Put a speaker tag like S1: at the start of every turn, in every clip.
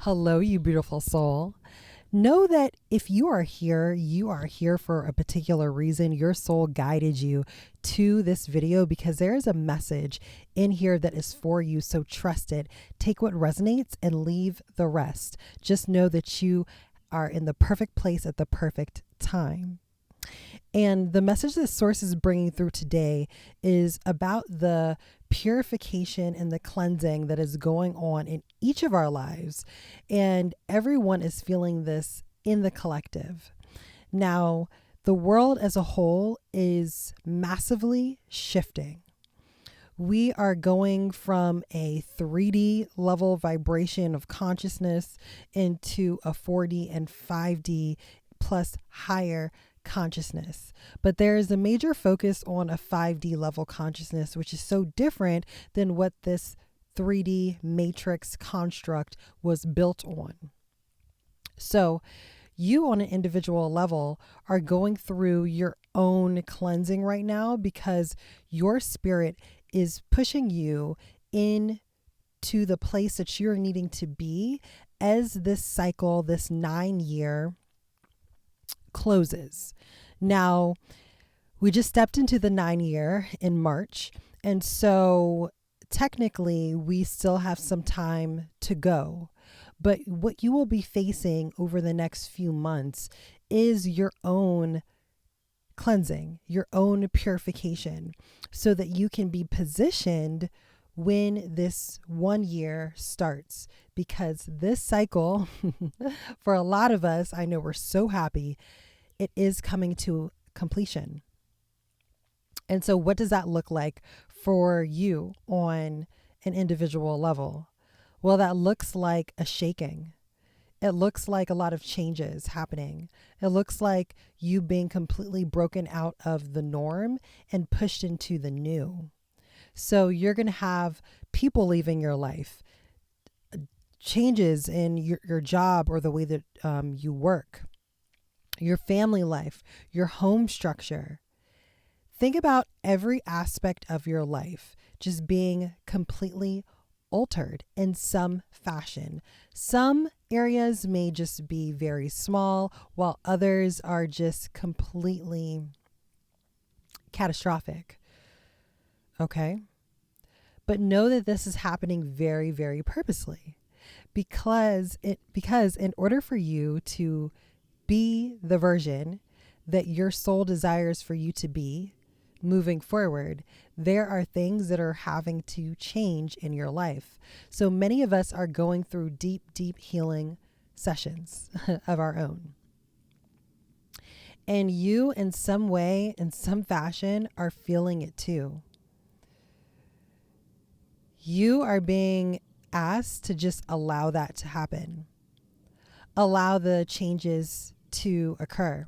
S1: Hello, you beautiful soul. Know that if you are here for a particular reason. Your soul guided you to this video because there is a message in here that is for you. So trust it. Take what resonates and leave the rest. Just know that you are in the perfect place at the perfect time. And the message that Source is bringing through today is about the purification and the cleansing that is going on in each of our lives. And everyone is feeling this in the collective. Now, the world as a whole is massively shifting. We are going from a 3D level vibration of consciousness into a 4D and 5D plus higher consciousness. But there is a major focus on a 5D level consciousness, which is so different than what this 3D matrix construct was built on. So you on an individual level are going through your own cleansing right now because your spirit is pushing you into the place that you're needing to be as this cycle, this 9-year closes. Now, we just stepped into the 9-year in March, and so technically we still have some time to go. But what you will be facing over the next few months is your own cleansing, your own purification, so that you can be positioned when this 1 year starts. Because this cycle, for a lot of us, I know we're so happy, it is coming to completion. And so what does that look like for you on an individual level? Well, that looks like a shaking. It looks like a lot of changes happening. It looks like you being completely broken out of the norm and pushed into the new. So you're going to have people leaving your life, changes in your job or the way that you work, your family life, your home structure. Think about every aspect of your life just being completely altered in some fashion. Some areas may just be very small, while others are just completely catastrophic. Okay? But know that this is happening very, very purposely because in order for you to be the version that your soul desires for you to be moving forward, there are things that are having to change in your life. So many of us are going through deep, deep healing sessions of our own. And you, in some way, in some fashion, are feeling it too. You are being asked to just allow that to happen. Allow the changes to occur.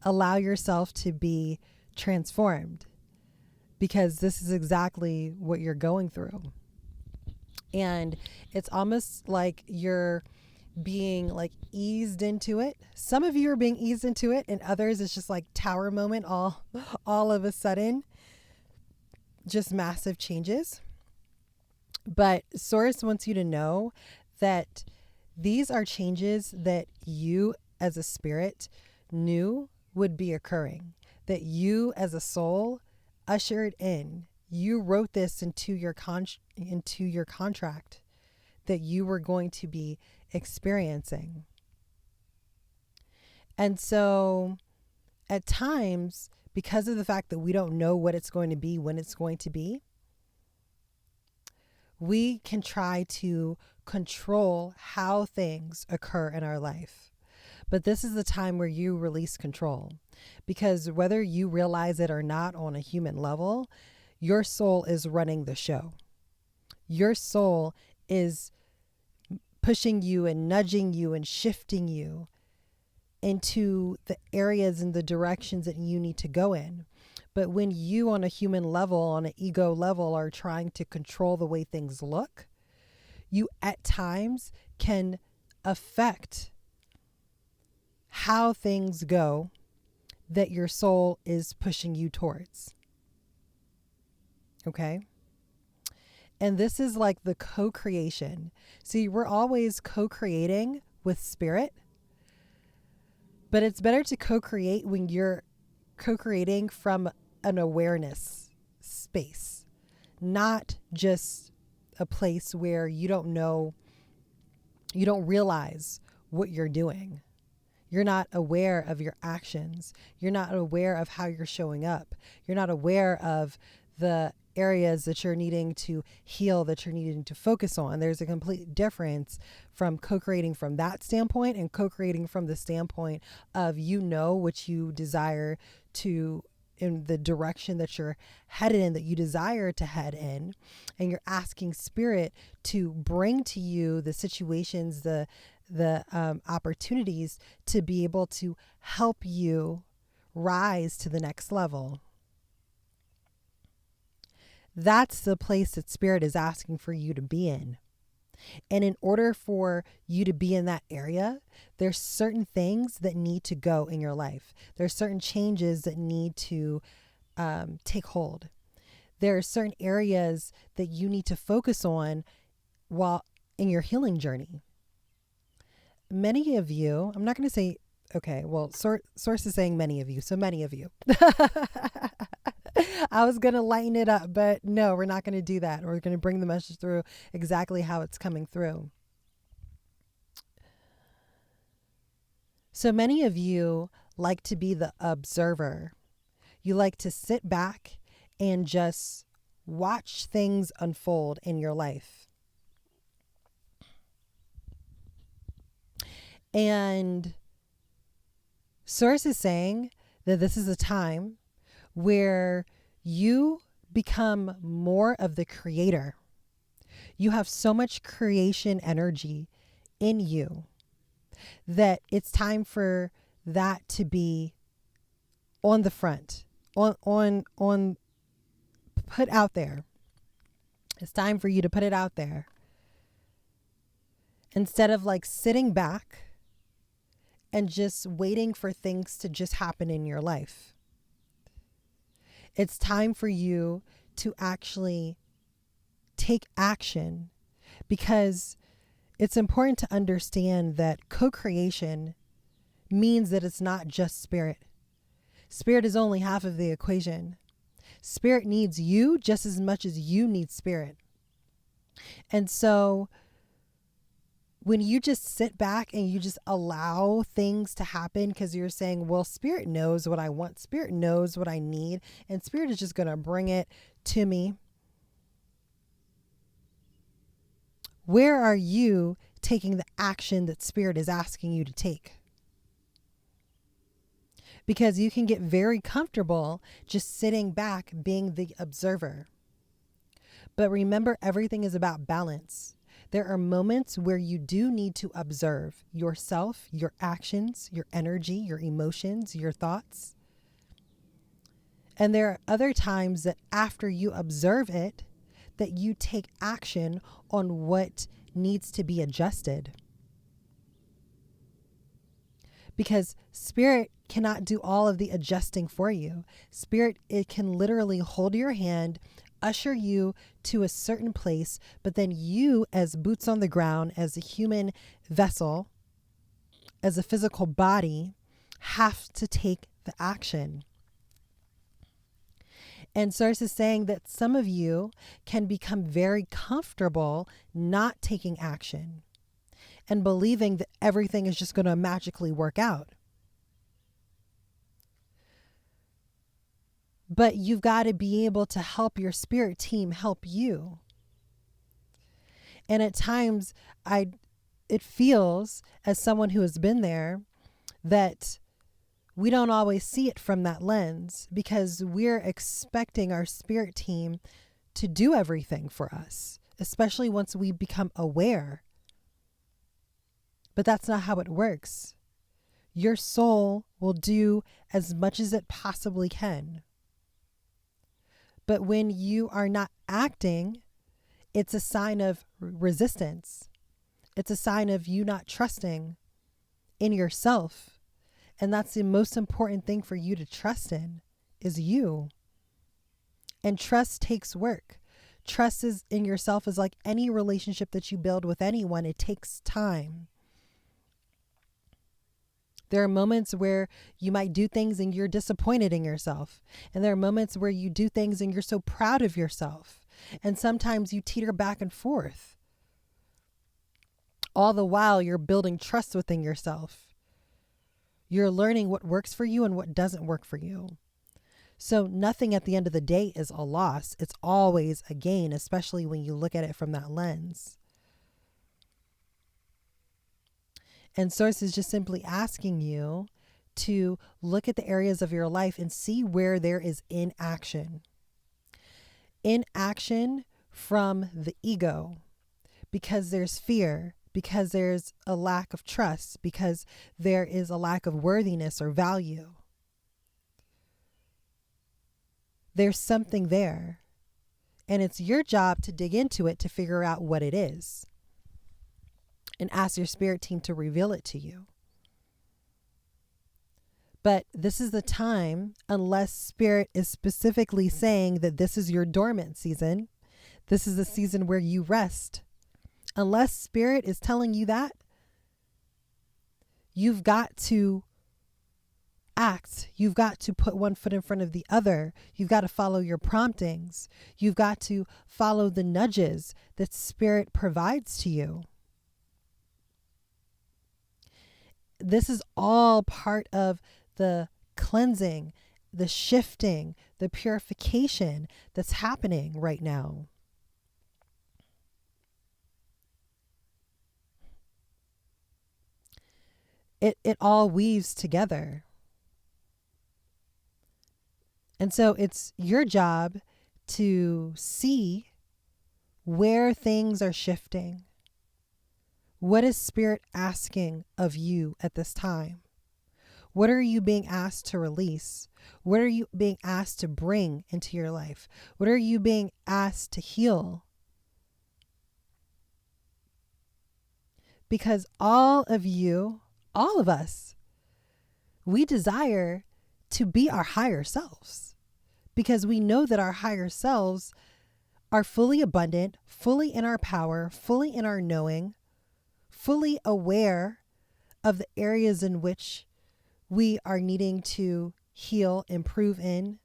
S1: Allow yourself to be transformed because this is exactly what you're going through. And it's almost like you're being like eased into it. Some of you are being eased into it, and others it's just like tower moment all of a sudden. Just massive changes. But Source wants you to know that these are changes that you as a spirit knew would be occurring, that you as a soul ushered in. You wrote this into your contract that you were going to be experiencing. And so at times, because of the fact that we don't know what it's going to be, when it's going to be, we can try to control how things occur in our life. But this is the time where you release control, because whether you realize it or not on a human level, your soul is running the show. Your soul is pushing you and nudging you and shifting you into the areas and the directions that you need to go in. But when you on a human level, on an ego level, are trying to control the way things look, you at times can affect how things go that your soul is pushing you towards. Okay? And this is like the co-creation. See, we're always co-creating with spirit, but it's better to co-create when you're co-creating from an awareness space, not just a place where you don't realize what you're doing. You're not aware of your actions. You're not aware of how you're showing up. You're not aware of the areas that you're needing to heal, that you're needing to focus on. There's a complete difference from co-creating from that standpoint and co-creating from the standpoint of what you desire to, in the direction that you're headed in, that you desire to head in, and you're asking spirit to bring to you the situations, the opportunities to be able to help you rise to the next level. That's the place that spirit is asking for you to be in. And in order for you to be in that area, there's certain things that need to go in your life. There's certain changes that need to take hold. There are certain areas that you need to focus on while in your healing journey. Many of you, I'm not going to say, okay, well, source is saying many of you, so many of you. I was going to lighten it up, but no, we're not going to do that. We're going to bring the message through exactly how it's coming through. So many of you like to be the observer. You like to sit back and just watch things unfold in your life. And Source is saying that this is a time where you become more of the creator. You have so much creation energy in you that it's time for that to be on the front, on put out there. It's time for you to put it out there. Instead of like sitting back and just waiting for things to just happen in your life. It's time for you to actually take action, because it's important to understand that co-creation means that it's not just spirit. Spirit is only half of the equation. Spirit needs you just as much as you need spirit. And so when you just sit back and you just allow things to happen because you're saying, well, spirit knows what I want. Spirit knows what I need. And spirit is just going to bring it to me. Where are you taking the action that spirit is asking you to take? Because you can get very comfortable just sitting back being the observer. But remember, everything is about balance. There are moments where you do need to observe yourself, your actions, your energy, your emotions, your thoughts. And there are other times that after you observe it, that you take action on what needs to be adjusted. Because spirit cannot do all of the adjusting for you. Spirit, it can literally hold your hand, usher you to a certain place, but then you, as boots on the ground, as a human vessel, as a physical body, have to take the action. And Source is saying that some of you can become very comfortable not taking action and believing that everything is just going to magically work out. But you've got to be able to help your spirit team help you. And at times, it feels, as someone who has been there, that we don't always see it from that lens, because we're expecting our spirit team to do everything for us, especially once we become aware. But that's not how it works. Your soul will do as much as it possibly can. But when you are not acting, it's a sign of resistance. It's a sign of you not trusting in yourself. And that's the most important thing for you to trust in, is you. And trust takes work. Trust is in yourself is like any relationship that you build with anyone. It takes time. There are moments where you might do things and you're disappointed in yourself. And there are moments where you do things and you're so proud of yourself. And sometimes you teeter back and forth. All the while you're building trust within yourself. You're learning what works for you and what doesn't work for you. So nothing at the end of the day is a loss. It's always a gain, especially when you look at it from that lens. And Source is just simply asking you to look at the areas of your life and see where there is inaction. Inaction from the ego, because there's fear, because there's a lack of trust, because there is a lack of worthiness or value. There's something there, and it's your job to dig into it to figure out what it is and ask your spirit team to reveal it to you. But this is the time, unless spirit is specifically saying that this is your dormant season, this is the season where you rest. Unless spirit is telling you that, you've got to act. You've got to put one foot in front of the other. You've got to follow your promptings. You've got to follow the nudges that spirit provides to you. This is all part of the cleansing, the shifting, the purification that's happening right now. It all weaves together. And so it's your job to see where things are shifting. What is spirit asking of you at this time? What are you being asked to release? What are you being asked to bring into your life? What are you being asked to heal? Because all of you, all of us, we desire to be our higher selves, because we know that our higher selves are fully abundant, fully in our power, fully in our knowing, fully aware of the areas in which we are needing to heal, improve in.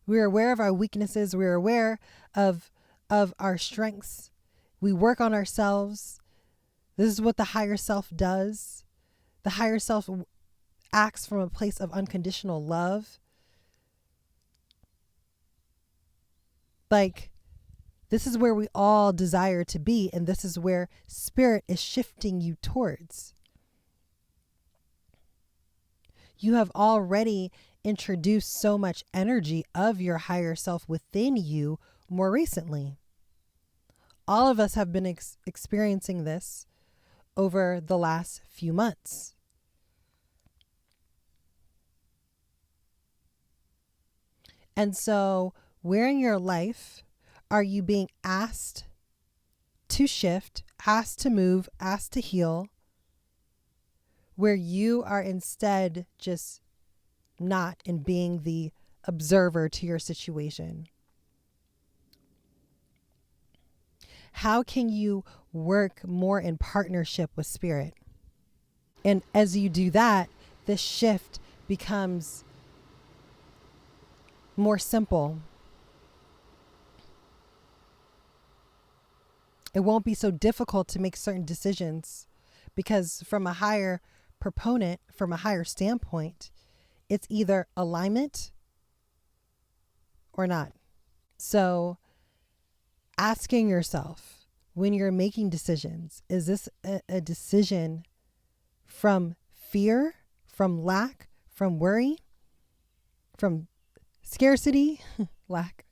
S1: We're aware of our weaknesses. We're aware of our strengths. We work on ourselves. This is what the higher self does. The higher self acts from a place of unconditional love. Like, this is where we all desire to be, and this is where spirit is shifting you towards. You have already introduced so much energy of your higher self within you more recently. All of us have been experiencing this over the last few months. And so, where in your life are you being asked to shift, asked to move, asked to heal, where you are instead just not in being the observer to your situation? How can you work more in partnership with spirit? And as you do that, this shift becomes more simple. It won't be so difficult to make certain decisions, because from a higher proponent, from a higher standpoint, it's either alignment or not. So asking yourself when you're making decisions, is this a decision from fear, from lack, from worry, from scarcity, lack?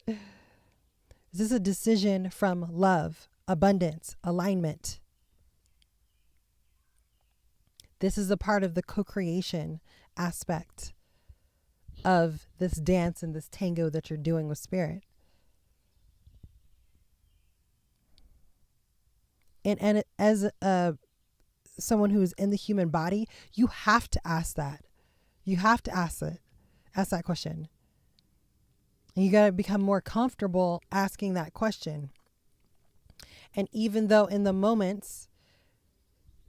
S1: Is this a decision from love, abundance, alignment? This is a part of the co-creation aspect of this dance and this tango that you're doing with spirit. And as someone who is in the human body, you have to ask that. You have to ask that question. And you got to become more comfortable asking that question. And even though in the moments,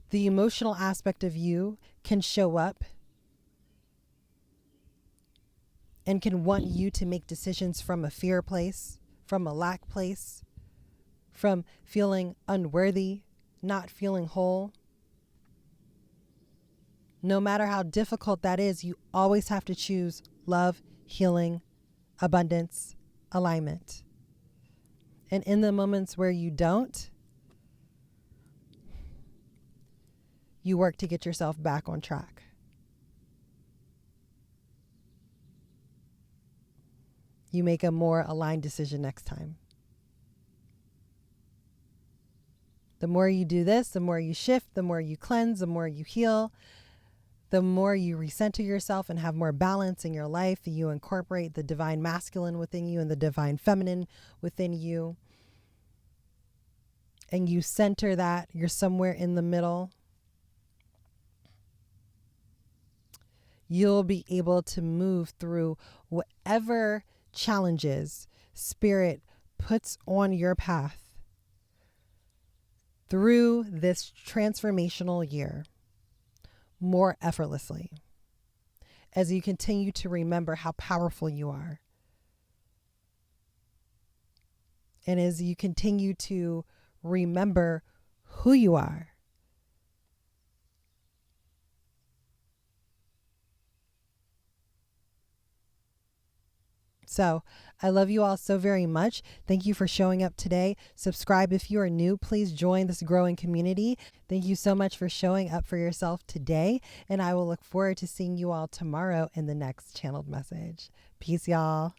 S1: the emotional aspect of you can show up and can want you to make decisions from a fear place, from a lack place, from feeling unworthy, not feeling whole. No matter how difficult that is, you always have to choose love, healing, abundance, alignment. And in the moments where you don't, you work to get yourself back on track. You make a more aligned decision next time. The more you do this, the more you shift, the more you cleanse, the more you heal, the more you recenter yourself and have more balance in your life. You incorporate the divine masculine within you and the divine feminine within you. And you center that. You're somewhere in the middle. You'll be able to move through whatever challenges Spirit puts on your path through this transformational year more effortlessly as you continue to remember how powerful you are. And as you continue to remember who you are. So I love you all so very much. Thank you for showing up today. Subscribe if you are new. Please join this growing community. Thank you so much for showing up for yourself today. And I will look forward to seeing you all tomorrow in the next channeled message. Peace, y'all.